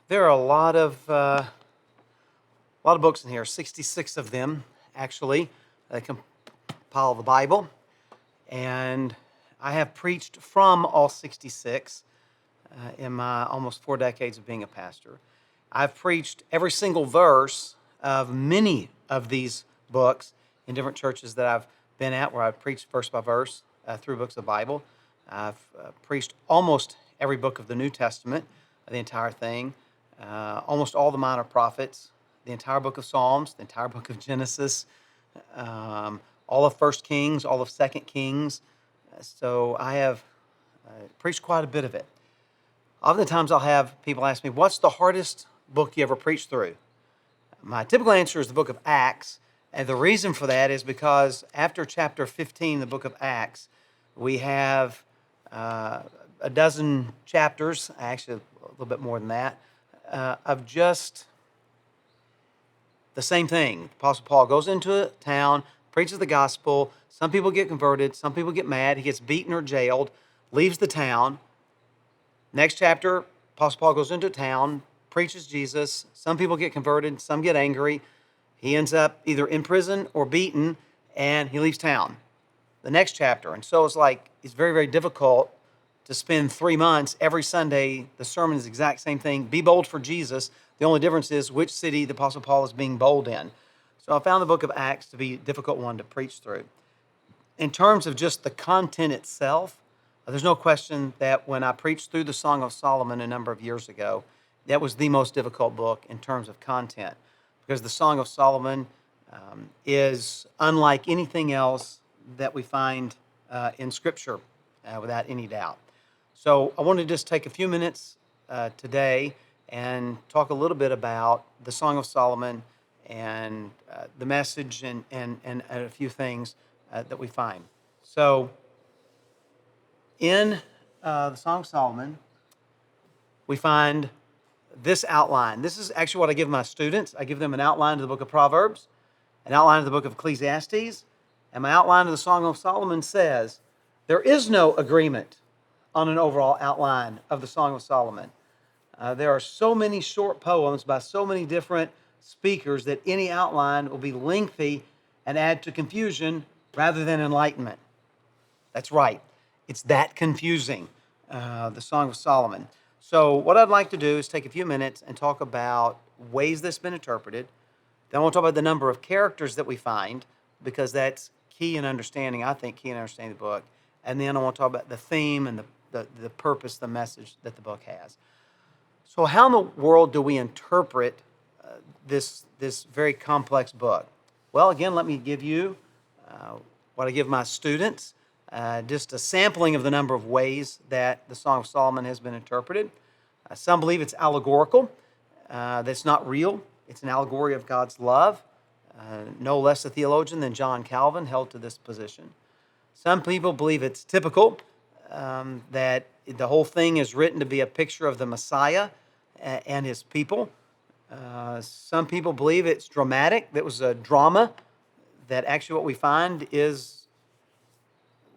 There are a lot of books in here, 66 of them actually, that compile the Bible. And I have preached from all 66 in my almost 4 decades of being a pastor. I've preached every single verse of many of these books in different churches that I've been at, where I've preached verse by verse through books of the Bible. I've preached almost every book of the New Testament, the entire thing, almost all the minor prophets, the entire book of Psalms, the entire book of Genesis, all of First Kings, all of Second Kings. So I have preached quite a bit of it. Oftentimes I'll have people ask me, what's the hardest book you ever preached through? My typical answer is the book of Acts, and the reason for that is because after chapter 15, the book of Acts, we have a dozen chapters, actually a little bit more than that, of just the same thing. Apostle Paul goes into a town, preaches the gospel. Some people get converted. Some people get mad. He gets beaten or jailed, leaves the town. Next chapter, Apostle Paul goes into a town, preaches Jesus. Some people get converted. Some get angry. He ends up either in prison or beaten, and he leaves town. The next chapter. And so it's very, very difficult to spend 3 months every Sunday. The sermon is the exact same thing. Be bold for Jesus. The only difference is which city the Apostle Paul is being bold in. So I found the book of Acts to be a difficult one to preach through. In terms of just the content itself, there's no question that when I preached through the Song of Solomon a number of years ago, that was the most difficult book in terms of content, because the Song of Solomon is unlike anything else that we find in Scripture, without any doubt. So I want to just take a few minutes today and talk a little bit about the Song of Solomon and the message and a few things that we find. So in the Song of Solomon, we find this outline. This is actually what I give my students. I give them an outline to the book of Proverbs, an outline to the book of Ecclesiastes, and my outline of the Song of Solomon says, there is no agreement on an overall outline of the Song of Solomon. There are so many short poems by so many different speakers that any outline will be lengthy and add to confusion rather than enlightenment. That's right. It's that confusing, the Song of Solomon. So what I'd like to do is take a few minutes and talk about ways that's been interpreted. Then I want to talk about the number of characters that we find, because that's key in understanding, I think, key in understanding the book. And then I want to talk about the theme and the purpose, the message that the book has. So how in the world do we interpret this very complex book? Well, again, let me give you what I give my students, just a sampling of the number of ways that the Song of Solomon has been interpreted. Some believe it's allegorical, that's not real. It's an allegory of God's love. No less a theologian than John Calvin held to this position. Some people believe it's typical, that the whole thing is written to be a picture of the Messiah and his people. Some people believe it's dramatic, that was a drama, that actually what we find is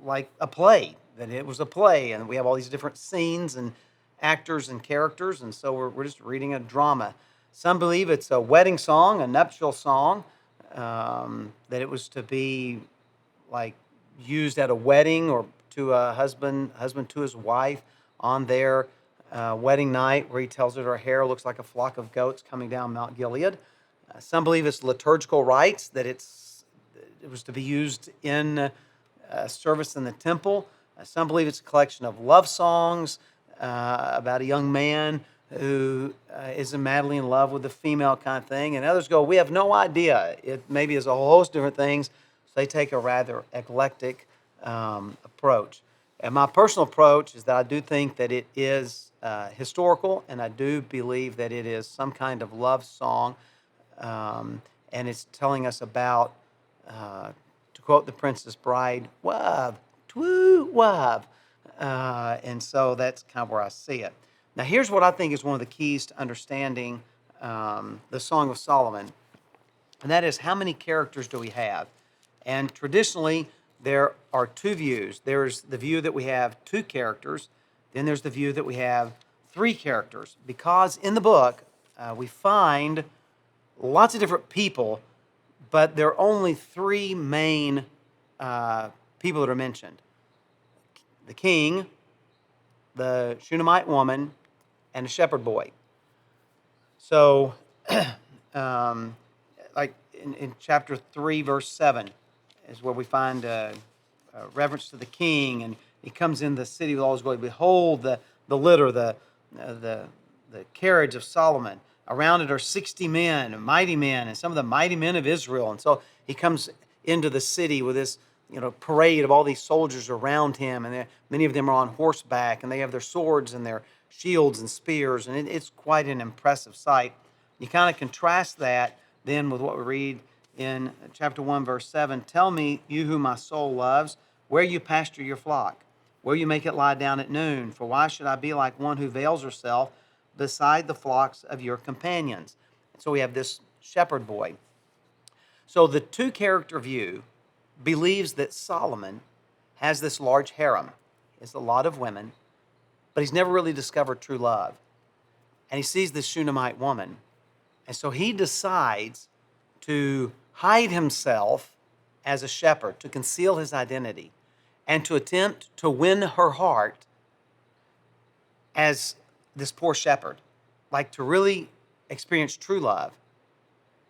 like a play, that it was a play, and we have all these different scenes and actors and characters, and so we're just reading a drama. Some believe it's a wedding song, a nuptial song, that it was to be like used at a wedding, or to a husband to his wife on their wedding night, where he tells her hair looks like a flock of goats coming down Mount Gilead. Some believe it's liturgical rites, that it was to be used in service in the temple. Some believe it's a collection of love songs about a young man who is madly in love with a female kind of thing. And others go, we have no idea. It maybe is a whole host of different things. So they take a rather eclectic approach. And my personal approach is that I do think that it is historical, and I do believe that it is some kind of love song, and it's telling us about, to quote The Princess Bride, "Wav, twoo, wav." And so that's kind of where I see it. Now, here's what I think is one of the keys to understanding the Song of Solomon, and that is, how many characters do we have? And traditionally, there are two views. There's the view that we have two characters, then there's the view that we have three characters because in the book we find lots of different people, but there are only three main people that are mentioned: the king, the Shunammite woman, and a shepherd boy. So, um, like in chapter 3, verse 7, is where we find a reference to the king, and he comes in the city with all his glory. Behold, the litter, the carriage of Solomon. Around it are 60 men, mighty men, and some of the mighty men of Israel. And so he comes into the city with this parade of all these soldiers around him, and many of them are on horseback, and they have their swords and their shields and spears, and it's quite an impressive sight. You kind of contrast that then with what we read in chapter 1, verse 7. Tell me, you who my soul loves, where you pasture your flock, where you make it lie down at noon. For why should I be like one who veils herself beside the flocks of your companions? And so we have this shepherd boy. So the two-character view believes that Solomon has this large harem. He has a lot of women, but he's never really discovered true love. And he sees this Shunammite woman, and so he decides to hide himself as a shepherd, to conceal his identity, and to attempt to win her heart as this poor shepherd, like to really experience true love.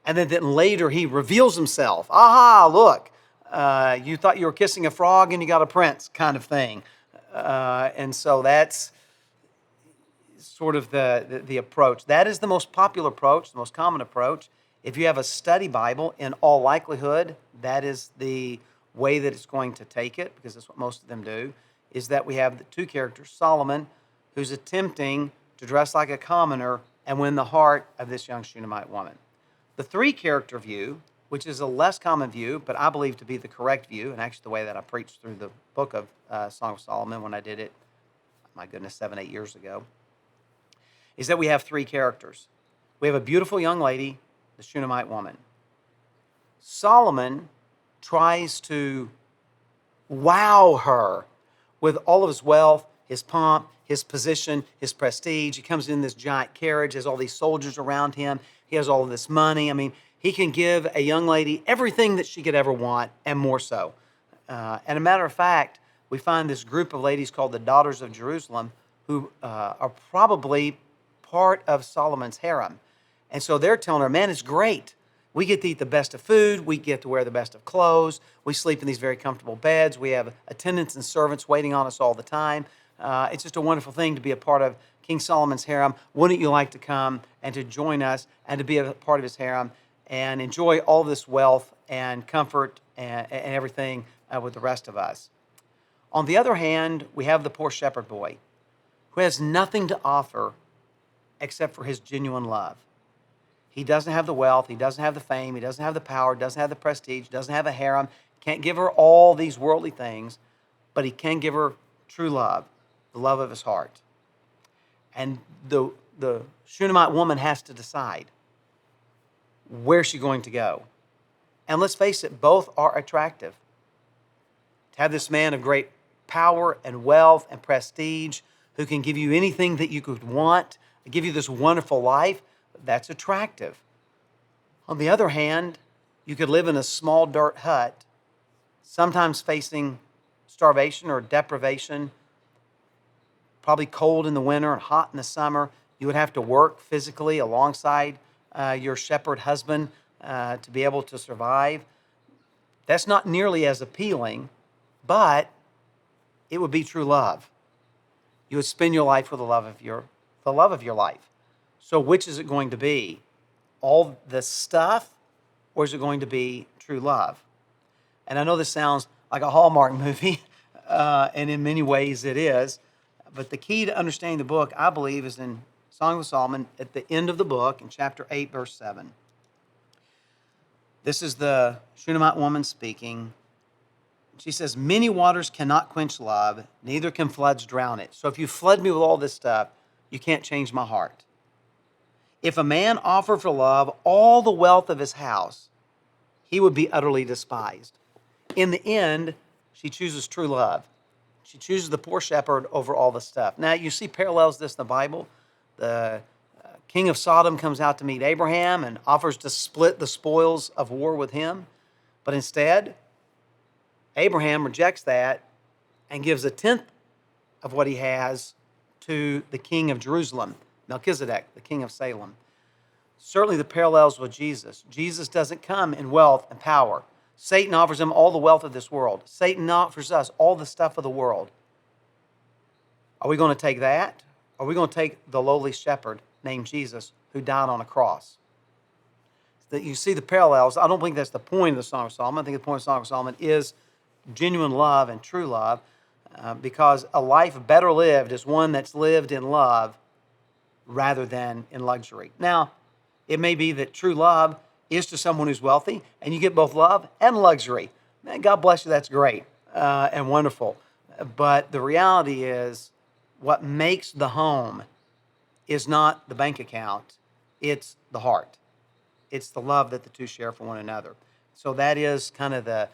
And then later he reveals himself. Aha, look, you thought you were kissing a frog and you got a prince, kind of thing. And so that's sort of the approach. That is the most popular approach, the most common approach. If you have a study Bible, in all likelihood, that is the way that it's going to take it, because that's what most of them do, is that we have the two characters, Solomon, who's attempting to dress like a commoner and win the heart of this young Shunammite woman. The three-character view, which is a less common view, but I believe to be the correct view, and actually the way that I preached through the book of Song of Solomon when I did it, my goodness, 7-8 years ago, is that we have three characters. We have a beautiful young lady, the Shunammite woman. Solomon tries to wow her with all of his wealth, his pomp, his position, his prestige. He comes in this giant carriage, has all these soldiers around him. He has all of this money. I mean, he can give a young lady everything that she could ever want and more so. And a matter of fact, we find this group of ladies called the Daughters of Jerusalem who are probably part of Solomon's harem. And so they're telling her, man, it's great. We get to eat the best of food. We get to wear the best of clothes. We sleep in these very comfortable beds. We have attendants and servants waiting on us all the time. It's just a wonderful thing to be a part of King Solomon's harem. Wouldn't you like to come and to join us and to be a part of his harem and enjoy all this wealth and comfort and everything with the rest of us? On the other hand, we have the poor shepherd boy who has nothing to offer except for his genuine love. He doesn't have the wealth, he doesn't have the fame, he doesn't have the power, doesn't have the prestige, doesn't have a harem, can't give her all these worldly things, but he can give her true love, the love of his heart. And the Shunammite woman has to decide where's she going to go. And let's face it, both are attractive. To have this man of great power and wealth and prestige who can give you anything that you could want, give you this wonderful life, that's attractive. On the other hand, you could live in a small dirt hut, sometimes facing starvation or deprivation, probably cold in the winter and hot in the summer. You would have to work physically alongside your shepherd husband to be able to survive. That's not nearly as appealing, but it would be true love. You would spend your life with the love of your life. So which is it going to be? All the stuff, or is it going to be true love? And I know this sounds like a Hallmark movie, and in many ways it is, but the key to understanding the book, I believe, is in Song of Solomon at the end of the book in chapter 8, verse 7. This is the Shunammite woman speaking. She says, many waters cannot quench love, neither can floods drown it. So if you flood me with all this stuff, you can't change my heart. If a man offered for love all the wealth of his house, he would be utterly despised. In the end, she chooses true love. She chooses the poor shepherd over all the stuff. Now, you see parallels to this in the Bible. The king of Sodom comes out to meet Abraham and offers to split the spoils of war with him. But instead, Abraham rejects that and gives a tenth of what he has to the king of Jerusalem, Melchizedek, the king of Salem. Certainly the parallels with Jesus. Jesus doesn't come in wealth and power. Satan offers him all the wealth of this world. Satan offers us all the stuff of the world. Are we going to take that? Or are we going to take the lowly shepherd named Jesus who died on a cross? That you see the parallels. I don't think that's the point of the Song of Solomon. I think the point of the Song of Solomon is genuine love and true love, because a life better lived is one that's lived in love rather than in luxury. Now, it may be that true love is to someone who's wealthy, and you get both love and luxury. Man, God bless you, that's great and wonderful. But the reality is, what makes the home is not the bank account, it's the heart. It's the love that the two share for one another. So that is kind of well,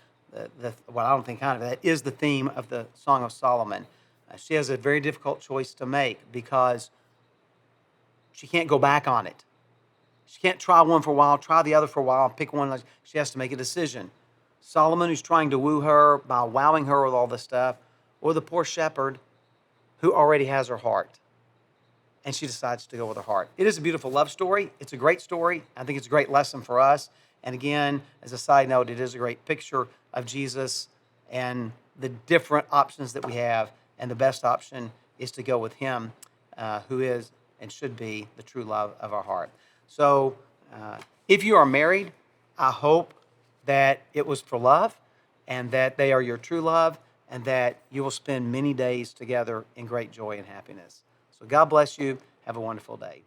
I don't think kind of, that is the theme of the Song of Solomon. She has a very difficult choice to make because she can't go back on it. She can't try one for a while, try the other for a while, and pick one. She has to make a decision. Solomon, who's trying to woo her by wowing her with all this stuff, or the poor shepherd who already has her heart. And she decides to go with her heart. It is a beautiful love story. It's a great story. I think it's a great lesson for us. And again, as a side note, it is a great picture of Jesus and the different options that we have. And the best option is to go with him, who is and should be the true love of our heart. So if you are married, I hope that it was for love and that they are your true love and that you will spend many days together in great joy and happiness. So God bless you. Have a wonderful day.